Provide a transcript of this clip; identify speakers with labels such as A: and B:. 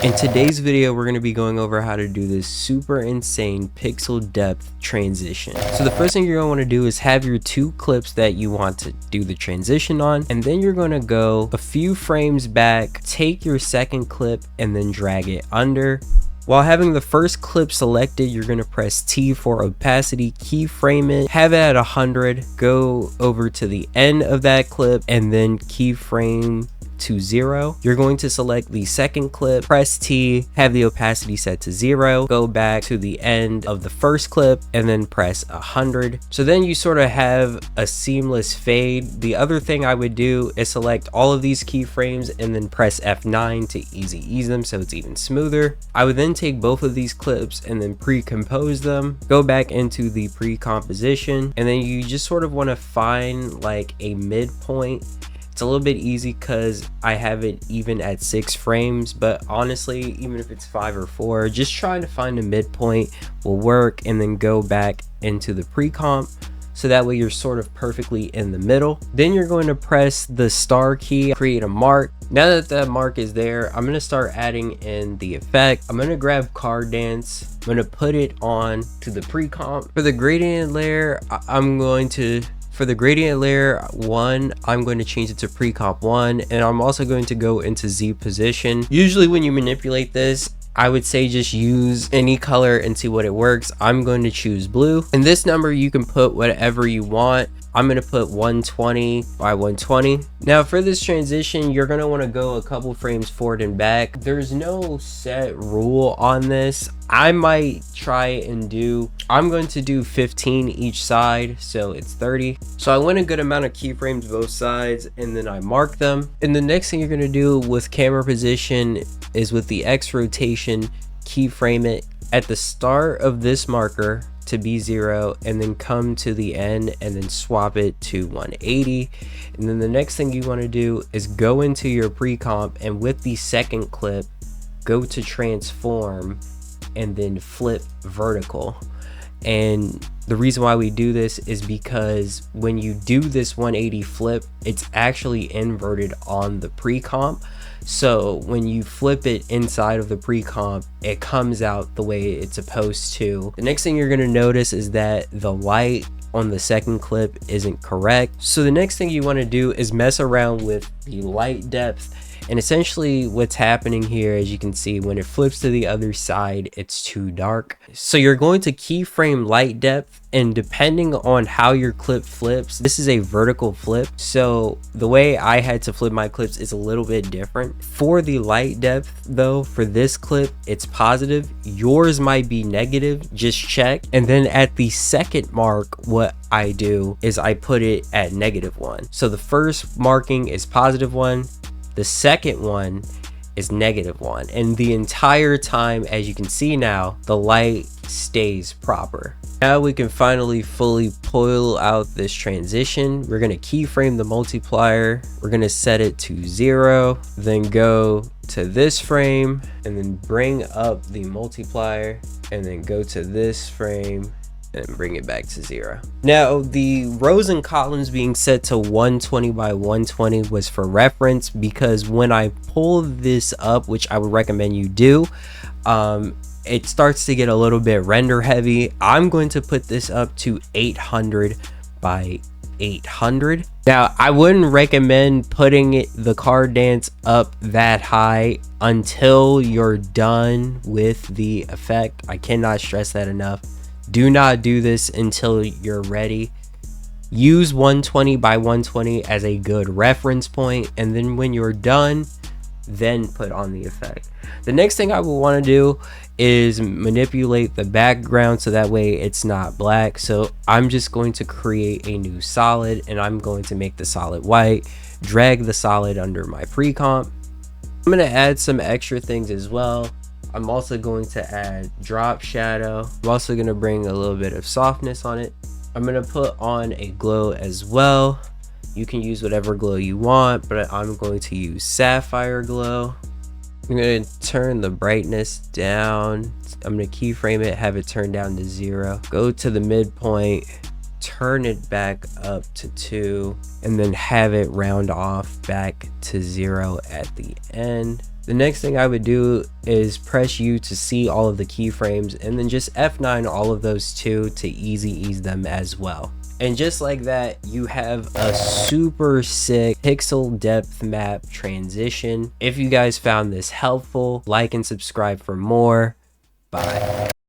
A: In today's video, we're going to be going over how to do this super insane pixel depth transition. So the first thing you're going to want to do is have your two clips that you want to do the transition on, and then you're going to go a few frames back, take your second clip and then drag it under. While having the first clip selected, you're going to press T for opacity, keyframe it, have it at 100, go over to the end of that clip and then keyframe to 0. You're going to select the second clip, press T, have the opacity set to 0, go back to the end of the first clip and then press 100. So then you sort of have a seamless fade. The other thing I would do is select all of these keyframes and then press F9 to ease them so it's even smoother. I would then take both of these clips and then pre-compose them, go back into the pre-composition, and then you just sort of want to find like a midpoint. It's a little bit easy because I have it even at 6 frames, but honestly, even if it's 5 or 4, just trying to find a midpoint will work, and then go back into the pre-comp so that way you're sort of perfectly in the middle. Then you're going to press the star key, create a mark. Now that that mark is there, I'm going to start adding in the effect. I'm going to grab Car Dance. I'm going to put it on to the pre-comp. For the gradient layer, For the gradient layer 1, I'm going to change it to pre-comp 1, and I'm also going to go into Z position. Usually when you manipulate this, I would say just use any color and see what it works. I'm going to choose blue. In this number, you can put whatever you want. I'm going to put 120 by 120. Now for this transition, you're going to want to go a couple frames forward and back. There's no set rule on this. I'm going to do 15 each side, so it's 30. So I went a good amount of keyframes both sides, and then I mark them. And the next thing you're going to do with camera position is with the X rotation, keyframe it at the start of this marker to be 0, and then come to the end and then swap it to 180. And then the next thing you want to do is go into your pre-comp, and with the second clip, go to transform and then flip vertical. And the reason why we do this is because when you do this 180 flip, it's actually inverted on the pre-comp. So when you flip it inside of the pre-comp, it comes out the way it's supposed to. The next thing you're going to notice is that the light on the second clip isn't correct. So the next thing you want to do is mess around with the light depth. And essentially what's happening here, as you can see, when it flips to the other side, it's too dark. So you're going to keyframe light depth, and depending on how your clip flips, this is a vertical flip. So the way I had to flip my clips is a little bit different. For the light depth though, for this clip, it's positive. Yours might be negative, just check. And then at the second mark, what I do is I put it at -1. So the first marking is +1. The second one is -1, and the entire time, as you can see now, the light stays proper. Now we can finally fully pull out this transition. We're going to keyframe the multiplier. We're going to set it to 0, then go to this frame and then bring up the multiplier, and then go to this frame and bring it back to 0. Now the rows and columns being set to 120 by 120 was for reference, because when I pull this up, which I would recommend you do, it starts to get a little bit render heavy. I'm going to put this up to 800 by 800. Now I wouldn't recommend putting the Car Dance up that high until you're done with the effect. I cannot stress that enough. Do not do this until you're ready. Use 120 by 120 as a good reference point, and then when you're done, then put on the effect. The next thing I will want to do is manipulate the background so that way it's not black. So I'm just going to create a new solid, and I'm going to make the solid white, drag the solid under my pre-comp. I'm going to add some extra things as well. I'm also going to add drop shadow. I'm also going to bring a little bit of softness on it. I'm going to put on a glow as well. You can use whatever glow you want, but I'm going to use sapphire glow. I'm going to turn the brightness down. I'm going to keyframe it, have it turned down to 0. Go to the midpoint, turn it back up to 2, and then have it round off back to 0 at the end. The next thing I would do is press U to see all of the keyframes, and then just F9 all of those too to ease them as well. And just like that, you have a super sick pixel depth map transition. If you guys found this helpful, like and subscribe for more. Bye.